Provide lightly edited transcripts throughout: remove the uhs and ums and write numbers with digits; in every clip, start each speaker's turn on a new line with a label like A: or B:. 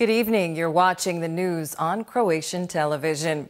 A: Good evening. You're watching the news on Croatian television.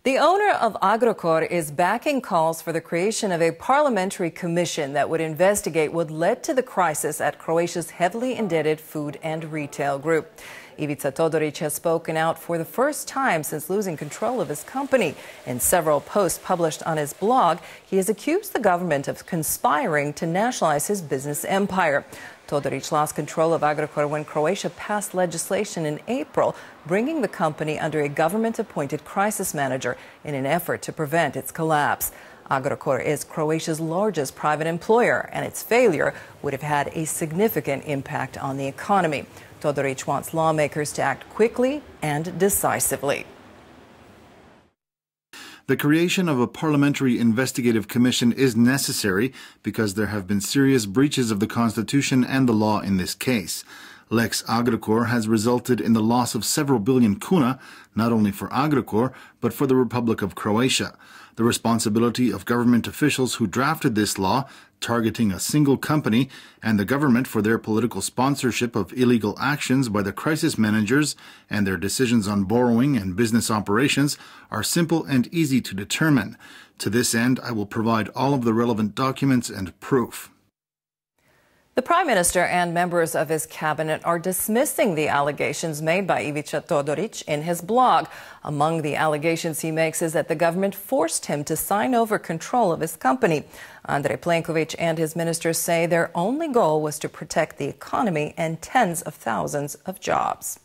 A: The owner of Agrokor is backing calls for the creation of a parliamentary commission that would investigate what led to the crisis at Croatia's heavily indebted food and retail group. Ivica Todorić has spoken out for the first time since losing control of his company. In several posts published on his blog, he has accused the government of conspiring to nationalize his business empire. Todorić lost control of Agrokor when Croatia passed legislation in April, bringing the company under a government-appointed crisis manager in an effort to prevent its collapse. Agrokor is Croatia's largest private employer, and its failure would have had a significant impact on the economy. Todorić wants lawmakers to act quickly and decisively.
B: The creation of a parliamentary investigative commission is necessary because there have been serious breaches of the Constitution and the law in this case. Lex Agrokor has resulted in the loss of several billion kuna, not only for Agrokor, but for the Republic of Croatia. The responsibility of government officials who drafted this law, targeting a single company, and the government for their political sponsorship of illegal actions by the crisis managers and their decisions on borrowing and business operations are simple and easy to determine. To this end, I will provide all of the relevant documents and proof.
A: The Prime Minister and members of his cabinet are dismissing the allegations made by Ivica Todorić in his blog. Among the allegations he makes is that the government forced him to sign over control of his company. Andrej Plenković and his ministers say their only goal was to protect the economy and tens of thousands of jobs.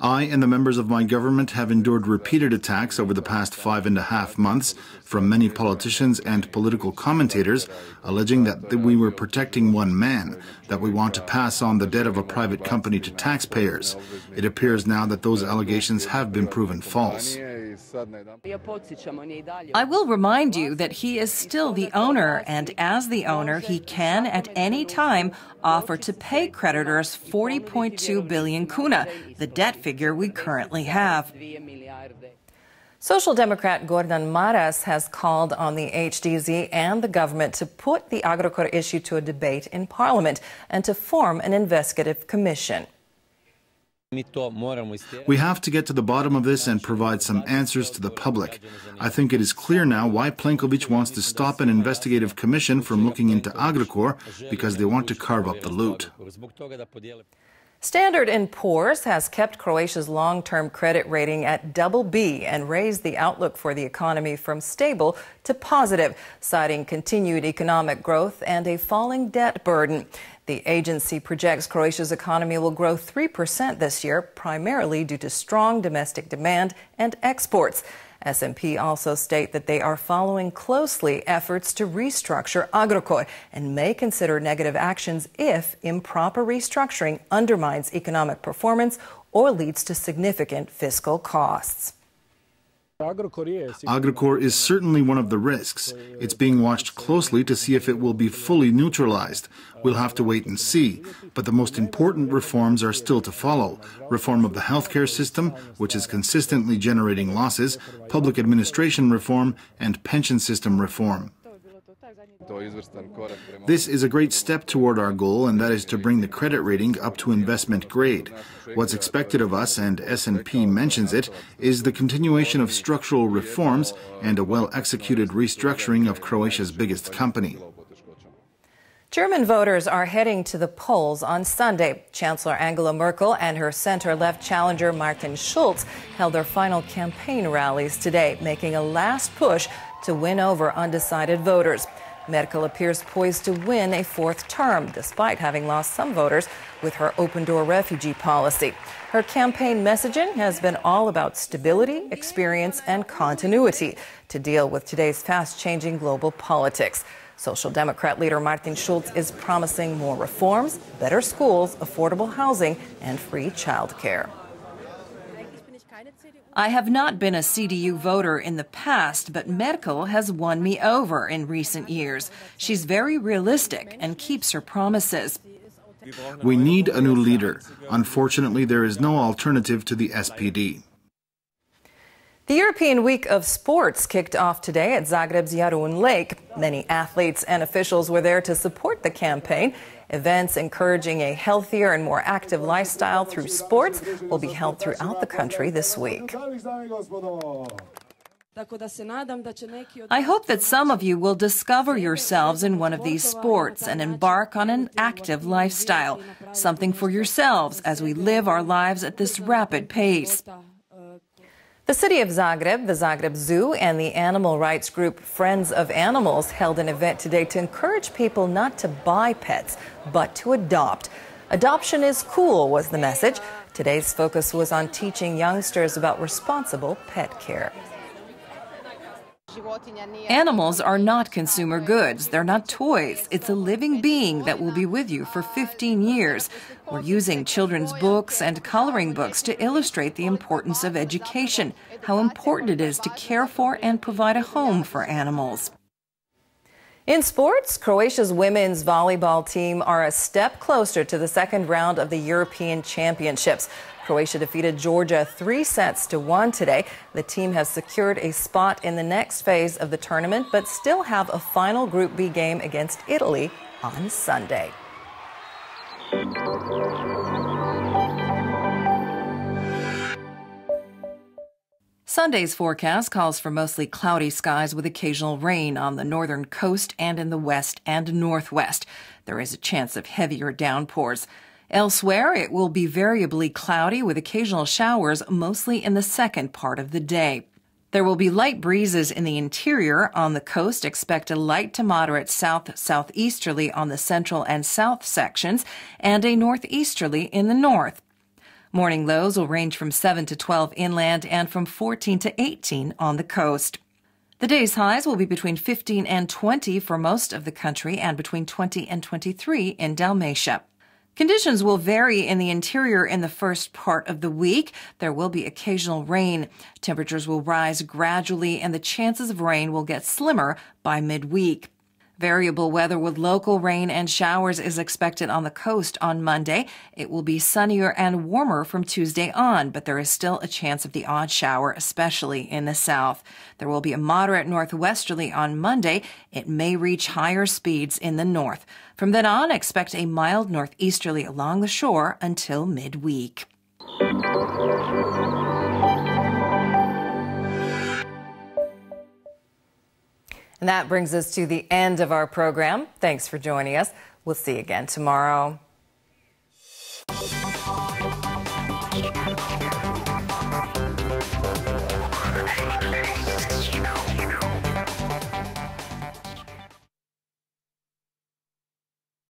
B: I and the members of my government have endured repeated attacks over the past 5.5 months from many politicians and political commentators alleging that we were protecting one man, that we want to pass on the debt of a private company to taxpayers. It appears now that those allegations have been proven false.
C: I will remind you that he is still the owner, and as the owner, he can at any time offer to pay creditors 40.2 billion kuna, the debt figure we currently have.
A: Social Democrat Gordan Maras has called on the HDZ and the government to put the Agrokor issue to a debate in Parliament and to form an investigative commission.
B: We have to get to the bottom of this and provide some answers to the public. I think it is clear now why Plenković wants to stop an investigative commission from looking into Agrokor, because they want to carve up the loot.
A: Standard & Poor's has kept Croatia's long-term credit rating at BB and raised the outlook for the economy from stable to positive, citing continued economic growth and a falling debt burden. The agency projects Croatia's economy will grow 3% this year, primarily due to strong domestic demand and exports. S&P also state that they are following closely efforts to restructure Agrokor and may consider negative actions if improper restructuring undermines economic performance or leads to significant fiscal costs.
B: Agrokor is certainly one of the risks. It's being watched closely to see if it will be fully neutralized. We'll have to wait and see. But the most important reforms are still to follow. Reform of the healthcare system, which is consistently generating losses, public administration reform, and pension system reform. This is a great step toward our goal, and that is to bring the credit rating up to investment grade. What's expected of us, and S&P mentions it, is the continuation of structural reforms and a well-executed restructuring of Croatia's biggest company.
A: German voters are heading to the polls on Sunday. Chancellor Angela Merkel and her center-left challenger Martin Schulz held their final campaign rallies today, making a last push to win over undecided voters. Merkel appears poised to win a fourth term, despite having lost some voters with her open-door refugee policy. Her campaign messaging has been all about stability, experience, and continuity to deal with today's fast-changing global politics. Social Democrat leader Martin Schulz is promising more reforms, better schools, affordable housing, and free childcare.
C: I have not been a CDU voter in the past, but Merkel has won me over in recent years. She's very realistic and keeps her promises.
B: We need a new leader. Unfortunately, there is no alternative to the SPD.
A: The European Week of Sports kicked off today at Zagreb's Jarun Lake. Many athletes and officials were there to support the campaign. Events encouraging a healthier and more active lifestyle through sports will be held throughout the country this week.
C: I hope that some of you will discover yourselves in one of these sports and embark on an active lifestyle, something for yourselves as we live our lives at this rapid pace.
A: The city of Zagreb, the Zagreb Zoo, and the animal rights group Friends of Animals held an event today to encourage people not to buy pets, but to adopt. Adoption is cool, was the message. Today's focus was on teaching youngsters about responsible pet care.
C: Animals are not consumer goods. They're not toys. It's a living being that will be with you for 15 years. We're using children's books and coloring books to illustrate the importance of education, how important it is to care for and provide a home for animals.
A: In sports, Croatia's women's volleyball team are a step closer to the second round of the European Championships. Croatia defeated Georgia 3-1 today. The team has secured a spot in the next phase of the tournament, but still have a final Group B game against Italy on Sunday.
C: Sunday's forecast calls for mostly cloudy skies with occasional rain on the northern coast and in the west and northwest. There is a chance of heavier downpours. Elsewhere, it will be variably cloudy with occasional showers, mostly in the second part of the day. There will be light breezes in the interior. On the coast, expect a light to moderate south-southeasterly on the central and south sections, and a northeasterly in the north. Morning lows will range from 7 to 12 inland and from 14 to 18 on the coast. The day's highs will be between 15 and 20 for most of the country and between 20 and 23 in Dalmatia. Conditions will vary in the interior in the first part of the week. There will be occasional rain. Temperatures will rise gradually, and the chances of rain will get slimmer by midweek. Variable weather with local rain and showers is expected on the coast on Monday. It will be sunnier and warmer from Tuesday on, but there is still a chance of the odd shower, especially in the south. There will be a moderate northwesterly on Monday. It may reach higher speeds in the north. From then on, expect a mild northeasterly along the shore until midweek.
A: And that brings us to the end of our program. Thanks for joining us. We'll see you again tomorrow.